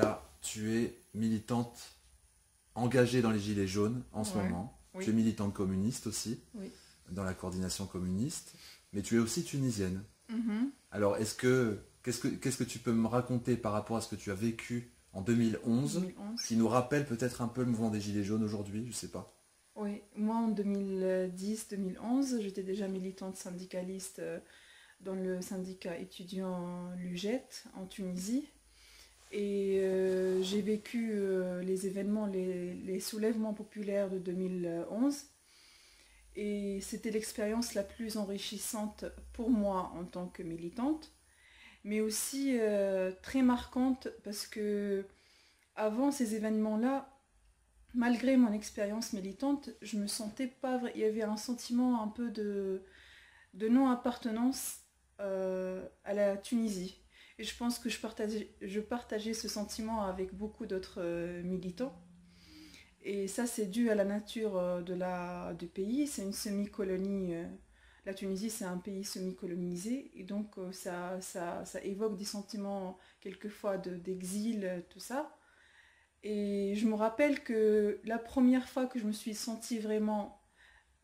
là, tu es militante engagée dans les Gilets jaunes en ce moment. Oui. Tu es militante communiste aussi, Oui. dans la coordination communiste, mais tu es aussi tunisienne. Mhm. Alors, qu'est-ce que tu peux me raconter par rapport à ce que tu as vécu en 2011, 2011. qui nous rappelle peut-être un peu le mouvement des Gilets jaunes aujourd'hui, je sais pas. Oui, moi en 2010-2011, j'étais déjà militante syndicaliste dans le syndicat étudiant l'UGET en Tunisie. Et j'ai vécu les événements, les soulèvements populaires de 2011. Et c'était l'expérience la plus enrichissante pour moi en tant que militante, mais aussi très marquante parce que avant ces événements-là, malgré mon expérience militante, je me sentais pas vrai. Il y avait un sentiment un peu de non-appartenance à la Tunisie. Et je pense que je partageais ce sentiment avec beaucoup d'autres militants. Et ça, c'est dû à la nature du pays. C'est une semi-colonie. La Tunisie, c'est un pays semi-colonisé. Et donc, ça évoque des sentiments quelquefois d'exil, tout ça. Et je me rappelle que la première fois que je me suis sentie vraiment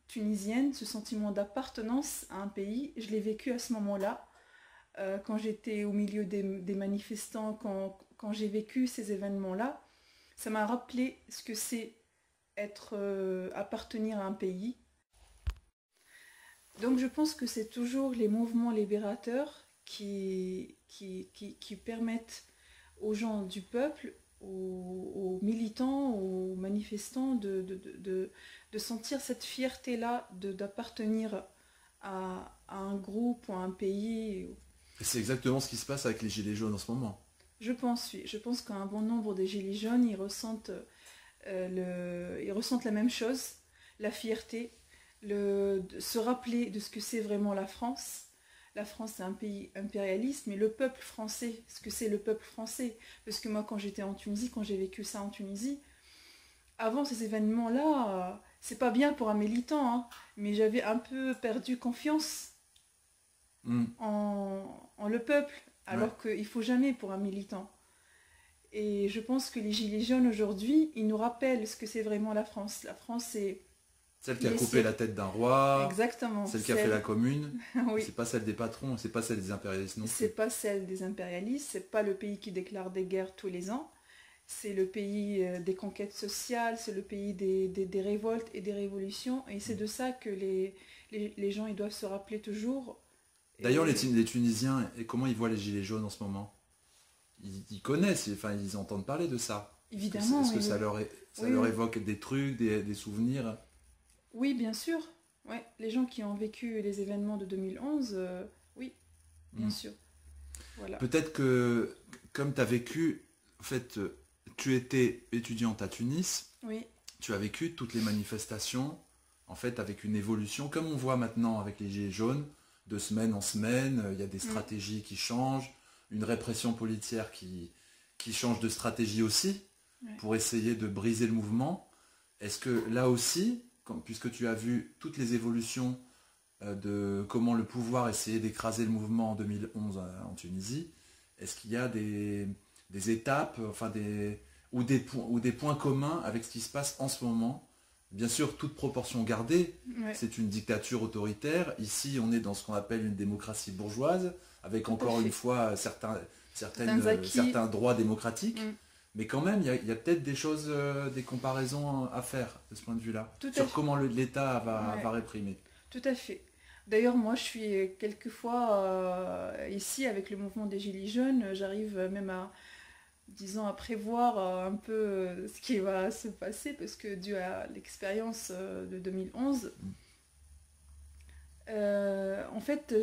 tunisienne, ce sentiment d'appartenance à un pays, je l'ai vécu à ce moment-là, quand j'étais au milieu des manifestants, quand j'ai vécu ces événements-là. Ça m'a rappelé ce que c'est appartenir à un pays. Donc je pense que c'est toujours les mouvements libérateurs qui permettent aux gens du peuple, aux militants, aux manifestants de sentir cette fierté-là d'appartenir à un groupe ou à un pays. Et c'est exactement ce qui se passe avec les Gilets jaunes en ce moment. Je pense, oui. Je pense qu'un bon nombre des Gilets jaunes, ils ressentent la même chose, la fierté, de se rappeler de ce que c'est vraiment la France. La France, c'est un pays impérialiste, mais le peuple français, ce que c'est le peuple français. Parce que moi, quand j'étais en Tunisie, quand j'ai vécu ça en Tunisie, avant ces événements-là, c'est pas bien pour un militant, hein, mais j'avais un peu perdu confiance en le peuple, alors qu'il ne faut jamais pour un militant. Et je pense que les Gilets jaunes aujourd'hui, ils nous rappellent ce que c'est vraiment la France. La France, c'est... Celle qui a coupé la tête d'un roi. Exactement. Celle qui a fait la commune. Oui. C'est pas celle des patrons, c'est pas celle des impérialistes non plus. C'est pas celle des impérialistes, c'est pas le pays qui déclare des guerres tous les ans. C'est le pays des conquêtes sociales, c'est le pays des révoltes et des révolutions. Et c'est de ça que les gens ils doivent se rappeler toujours. D'ailleurs, les Tunisiens, et comment ils voient les Gilets jaunes en ce moment? Ils connaissent, enfin, ils entendent parler de ça. Évidemment. Est-ce que ça leur évoque des trucs, des souvenirs? Oui, bien sûr. Ouais. Les gens qui ont vécu les événements de 2011, oui, bien sûr. Voilà. Peut-être que, comme tu as vécu, en fait, tu étais étudiante à Tunis, oui. Tu as vécu toutes les manifestations, en fait, avec une évolution, comme on voit maintenant avec les Gilets jaunes, de semaine en semaine, il y a des stratégies qui changent, une répression policière qui change de stratégie aussi, pour essayer de briser le mouvement. Est-ce que là aussi, puisque tu as vu toutes les évolutions de comment le pouvoir essayait d'écraser le mouvement en 2011 en Tunisie, est-ce qu'il y a des étapes, enfin ou des points communs avec ce qui se passe en ce moment? Bien sûr, toute proportion gardée, c'est une dictature autoritaire. Ici, on est dans ce qu'on appelle une démocratie bourgeoise, avec encore une fois certains droits démocratiques. Mais quand même, il y a peut-être des choses, des comparaisons à faire de ce point de vue-là, sur comment l'État va réprimer. Tout à fait. D'ailleurs, moi, je suis quelquefois ici avec le mouvement des Gilets jaunes, j'arrive même à prévoir un peu ce qui va se passer, parce que dû à l'expérience de 2011, en fait,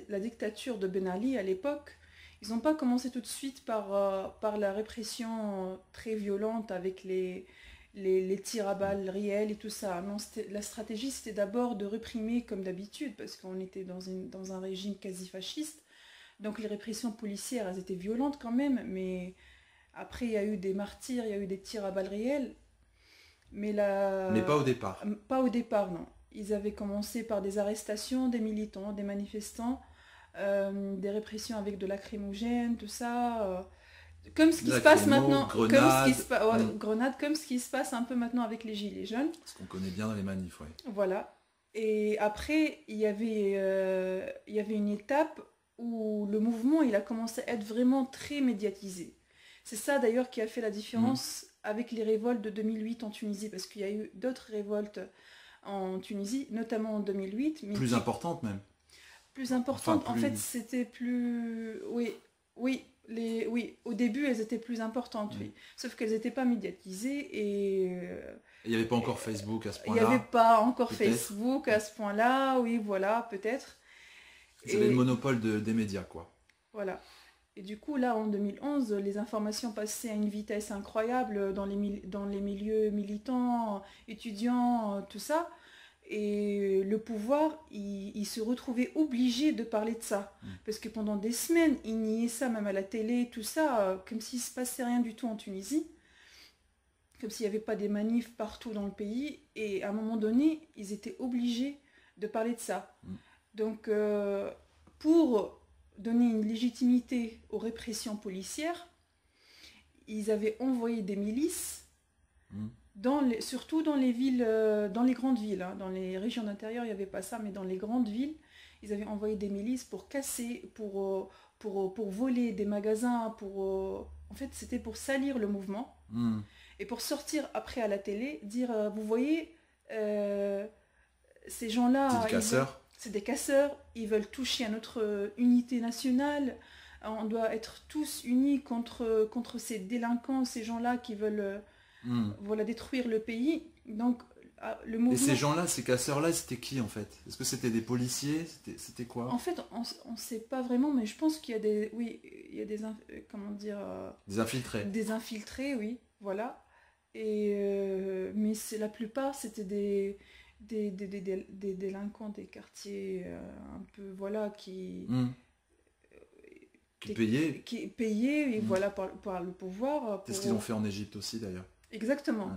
la dictature de Ben Ali à l'époque, ils n'ont pas commencé tout de suite par la répression très violente avec les tirs à balles réels et tout ça. Non, la stratégie, c'était d'abord de réprimer comme d'habitude, parce qu'on était dans un régime quasi fasciste. Donc les répressions policières, elles étaient violentes quand même, mais après il y a eu des martyrs, il y a eu des tirs à balles réelles. Mais pas au départ. Pas au départ, non. Ils avaient commencé par des arrestations des militants, des manifestants, des répressions avec de lacrymogène, tout ça. Comme ce qui se Lacrymo, passe maintenant, grenades. grenades, comme ce qui se passe un peu maintenant avec les gilets jaunes. Ce qu'on connaît bien dans les manifs, ouais. Voilà. Et après, il y avait une étape où le mouvement il a commencé à être vraiment très médiatisé. C'est ça d'ailleurs qui a fait la différence avec les révoltes de 2008 en Tunisie, parce qu'il y a eu d'autres révoltes en Tunisie, notamment en 2008. Mais Plus importante même. plus importantes. Enfin, En fait, c'était plus... Oui, au début, elles étaient plus importantes, oui. Sauf qu'elles n'étaient pas médiatisées et... Il n'y avait pas encore Facebook à ce Il n'y point-là. avait pas encore peut-être. Facebook à ce point-là, oui, voilà, peut-être. Ils avaient le monopole des médias, quoi. Voilà. Et du coup, là, en 2011, les informations passaient à une vitesse incroyable dans les milieux militants, étudiants, tout ça. Et le pouvoir, il se retrouvait obligé de parler de ça. Parce que pendant des semaines, il niait ça, même à la télé, tout ça, comme s'il ne se passait rien du tout en Tunisie. Comme s'il n'y avait pas des manifs partout dans le pays. Et à un moment donné, ils étaient obligés de parler de ça. Donc, pour donner une légitimité aux répressions policières, ils avaient envoyé des milices, surtout dans les villes, dans les grandes villes. Hein. Dans les régions d'intérieur, il n'y avait pas ça, mais dans les grandes villes, ils avaient envoyé des milices pour casser, pour voler des magasins, en fait, c'était pour salir le mouvement. Et pour sortir après à la télé, dire, vous voyez, ces gens-là... C'est des casseurs, ils veulent toucher à notre unité nationale. On doit être tous unis contre ces délinquants, ces gens-là qui veulent détruire le pays. Donc, le mouvement... Et ces gens-là, ces casseurs-là, c'était qui en fait? Est-ce que c'était des policiers? C'était quoi? En fait, on ne sait pas vraiment, mais je pense qu'il y a des... Oui, il y a des... comment dire... Des infiltrés. Des infiltrés, oui, voilà. Et, mais la plupart, c'était des délinquants des quartiers un peu, voilà, qui payaient et voilà, par le pouvoir. C'est ce qu'ils ont fait en Égypte aussi d'ailleurs. Exactement,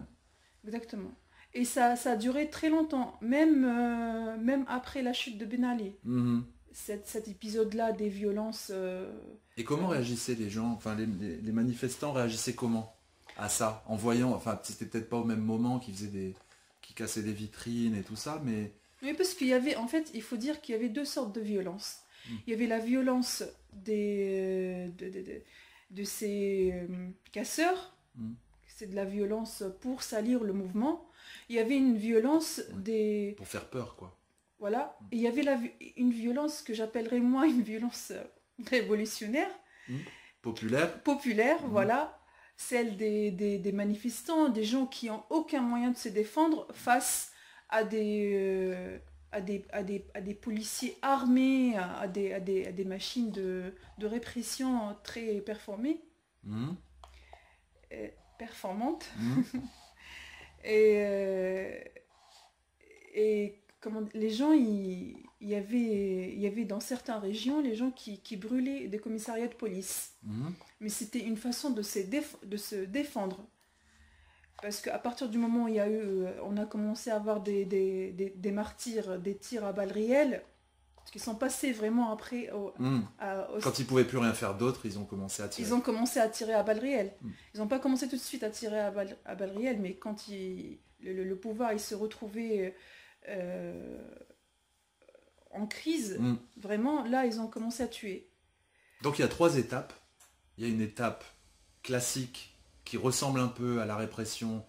exactement. Et ça a duré très longtemps, même après la chute de Ben Ali. Cet épisode-là des violences... Et comment réagissaient les gens, enfin les manifestants réagissaient comment à ça? En voyant, enfin c'était peut-être pas au même moment qu'ils cassaient des vitrines et tout ça, mais... Oui, parce qu'il y avait, en fait, il faut dire qu'il y avait deux sortes de violences. Il y avait la violence de ces casseurs, c'est de la violence pour salir le mouvement. Il y avait une violence des... Pour faire peur, quoi. Voilà. Et il y avait une violence que j'appellerais moi une violence révolutionnaire. Populaire, voilà. Celle des manifestants, des gens qui n'ont aucun moyen de se défendre face à des policiers armés, à des machines de répression très performantes. Et comment, les gens, il y avait dans certaines régions les gens qui brûlaient des commissariats de police. Mais c'était une façon de se défendre. Parce qu'à partir du moment où on a commencé à avoir des martyrs, des tirs à balles réelles, qui sont passés vraiment après... Quand ils ne pouvaient plus rien faire d'autre, ils ont commencé à tirer. Ils ont commencé à tirer à balles réelles. Ils n'ont pas commencé tout de suite à tirer à balles réelles, mais quand le pouvoir il se retrouvait en crise, vraiment, là, ils ont commencé à tuer. Donc il y a 3 étapes. Il y a une étape classique qui ressemble un peu à la répression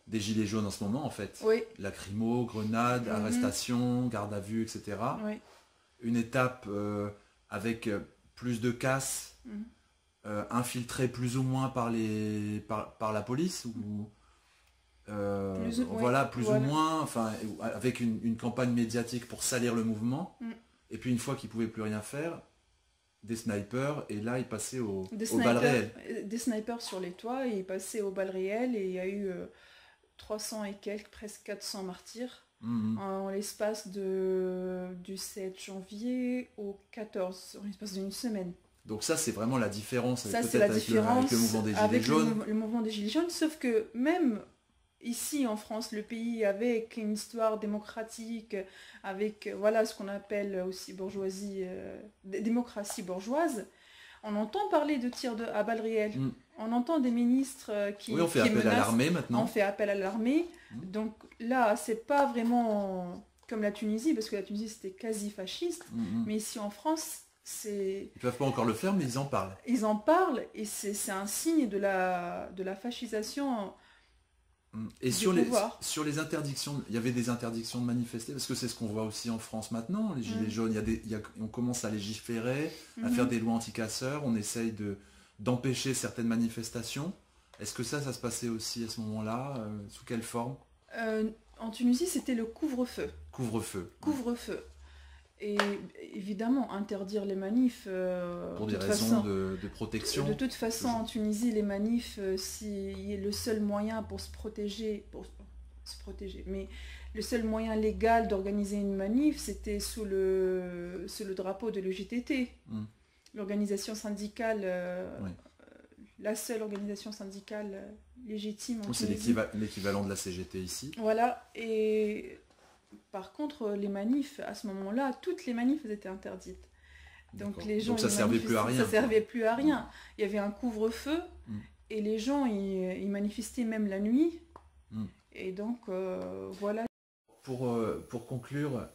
des gilets jaunes en ce moment, en fait. Oui. Lacrymo, grenades, arrestation, garde à vue, etc. Oui. Une étape avec plus de casse, infiltrée plus ou moins par la police, ou plus ou moins, enfin, avec une campagne médiatique pour salir le mouvement. Et puis une fois qu'ils ne pouvaient plus rien faire, des snipers, et là ils passaient aux balles réelles. Des snipers sur les toits, et ils passaient aux balles réelles, et il y a eu 300 et quelques, presque 400 martyrs en l'espace du 7 janvier au 14, en l'espace d'une semaine. Donc ça c'est vraiment la différence, avec le mouvement des Gilets jaunes. avec le mouvement des Gilets jaunes. Le mouvement des Gilets jaunes, sauf que même ici en France, le pays avec une histoire démocratique, avec voilà ce qu'on appelle aussi bourgeoisie, démocratie bourgeoise, on entend parler de tirs à balles réelles. Mm. On entend des ministres Oui, on fait qui appel à menacent. l'armée On maintenant. fait appel à l'armée. Mm. Donc là, c'est pas vraiment comme la Tunisie, parce que la Tunisie c'était quasi fasciste. Mm. Mais ici en France, c'est. Ils peuvent pas encore le faire, mais ils en parlent. Ils en parlent et c'est un signe de la fascisation. Et pouvoir. sur les interdictions, il y avait des interdictions de manifester, parce que c'est ce qu'on voit aussi en France maintenant, les gilets jaunes, on commence à légiférer, à faire des lois anti-casseurs, on essaye d'empêcher certaines manifestations. Est-ce que ça se passait aussi à ce moment-là? Sous quelle forme? En Tunisie, c'était le couvre-feu. Couvre-feu. Couvre-feu. Et évidemment, interdire les manifs... pour des raisons de protection. De toute façon, en Tunisie, les manifs, si le seul moyen pour se protéger, mais le seul moyen légal d'organiser une manif, c'était sous le drapeau de l'UJTT. L'organisation syndicale, la seule organisation syndicale légitime en Tunisie. C'est l'équivalent de la CGT ici. Voilà, et... Par contre, les manifs, à ce moment-là, toutes les manifs étaient interdites. Donc les gens, ça servait plus à rien. Ça servait plus à rien. Il y avait un couvre-feu et les gens, ils manifestaient même la nuit. Et donc, voilà. Pour conclure,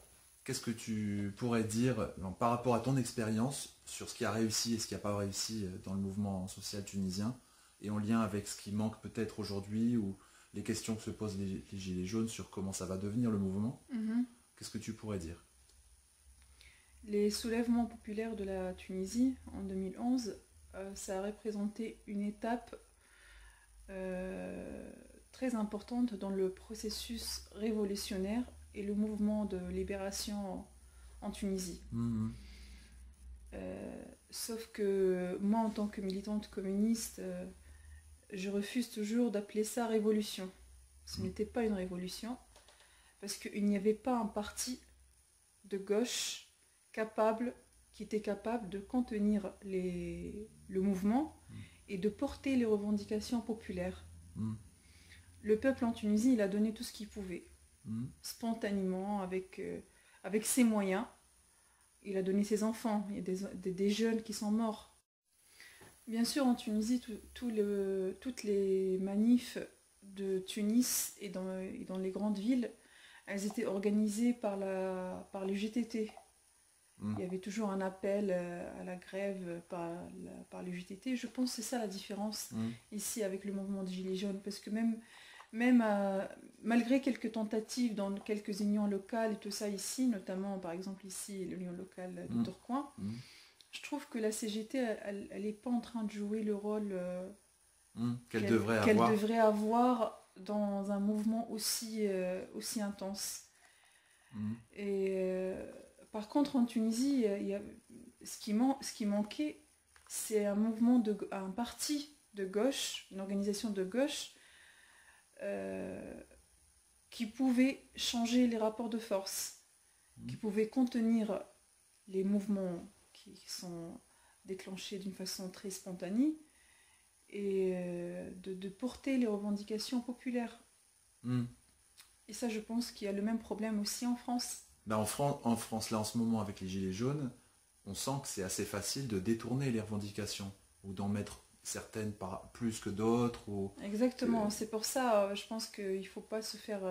qu'est-ce que tu pourrais dire par rapport à ton expérience sur ce qui a réussi et ce qui n'a pas réussi dans le mouvement social tunisien et en lien avec ce qui manque peut-être aujourd'hui ou les questions que se posent les Gilets jaunes sur comment ça va devenir le mouvement, qu'est-ce que tu pourrais dire? Les soulèvements populaires de la Tunisie en 2011, ça a représenté une étape très importante dans le processus révolutionnaire et le mouvement de libération en Tunisie. Sauf que moi, en tant que militante communiste, je refuse toujours d'appeler ça révolution. Ce n'était pas une révolution, parce qu'il n'y avait pas un parti de gauche qui était capable de contenir le mouvement et de porter les revendications populaires. Le peuple en Tunisie, il a donné tout ce qu'il pouvait, spontanément, avec ses moyens. Il a donné ses enfants, il y a des jeunes qui sont morts. Bien sûr, en Tunisie, toutes les manifs de Tunis et dans les grandes villes, elles étaient organisées par les GTT. Il y avait toujours un appel à la grève par les GTT. Je pense que c'est ça la différence ici avec le mouvement des Gilets jaunes, parce que même malgré quelques tentatives dans quelques unions locales et tout ça ici, notamment par exemple ici l'union locale de Tourcoing, je trouve que la CGT, elle n'est pas en train de jouer le rôle qu'elle devrait avoir dans un mouvement aussi intense. Et par contre, en Tunisie, ce qui manquait, c'est un parti de gauche, une organisation de gauche, qui pouvait changer les rapports de force, qui pouvait contenir les mouvements qui sont déclenchés d'une façon très spontanée et de porter les revendications populaires. Et ça, je pense qu'il y a le même problème aussi en France. En France, là, en ce moment, avec les Gilets jaunes, on sent que c'est assez facile de détourner les revendications ou d'en mettre certaines plus que d'autres. Exactement, c'est pour ça, je pense qu'il ne faut pas se faire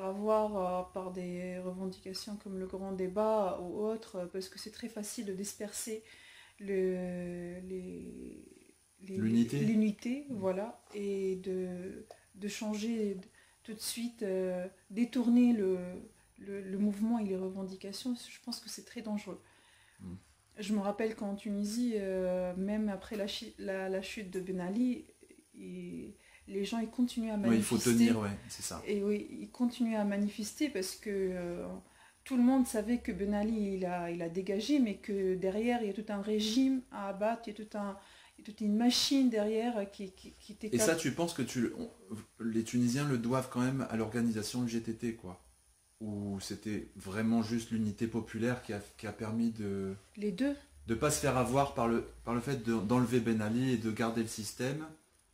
avoir par des revendications comme le grand débat ou autres, parce que c'est très facile de disperser l'unité, voilà, et de changer tout de suite, détourner le mouvement et les revendications. Je pense que c'est très dangereux. Je me rappelle qu'en Tunisie, même après la chute de Ben Ali, les gens ils continuent à manifester. Oui, il faut tenir, c'est ça. Et oui, ils continuent à manifester parce que tout le monde savait que Ben Ali il a dégagé, mais que derrière il y a tout un régime à abattre, il y a toute une machine derrière qui était... Et ça, tu penses que les Tunisiens le doivent quand même à l'organisation GTT, quoi? Ou c'était vraiment juste l'unité populaire qui a permis de... Les deux. De ne pas se faire avoir par le fait d'enlever Ben Ali et de garder le système,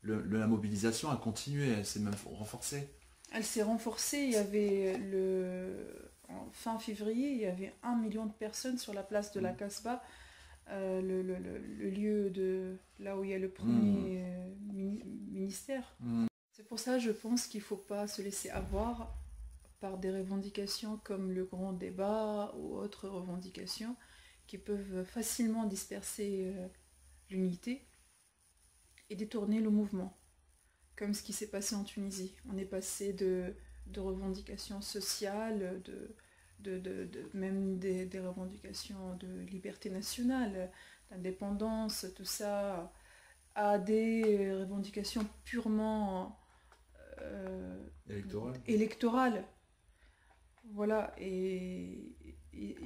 la mobilisation a continué, elle s'est même renforcée. Elle s'est renforcée. Il y avait en fin février, il y avait 1 million de personnes sur la place de la Casbah, le lieu de là où il y a le premier ministère. C'est pour ça, je pense qu'il ne faut pas se laisser avoir par des revendications comme le grand débat ou autres revendications qui peuvent facilement disperser l'unité et détourner le mouvement, comme ce qui s'est passé en Tunisie. On est passé de revendications sociales, même des revendications de liberté nationale, d'indépendance, tout ça, à des revendications purement électorales. Voilà, et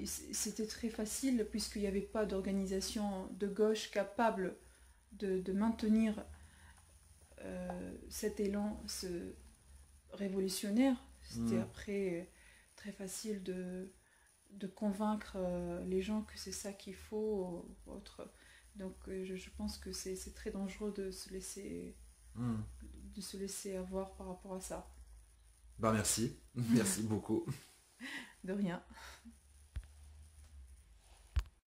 c'était très facile puisqu'il n'y avait pas d'organisation de gauche capable de maintenir cet élan révolutionnaire. C'était après très facile de convaincre les gens que c'est ça qu'il faut. Donc je pense que c'est très dangereux de se laisser avoir par rapport à ça. Merci, merci beaucoup. De rien.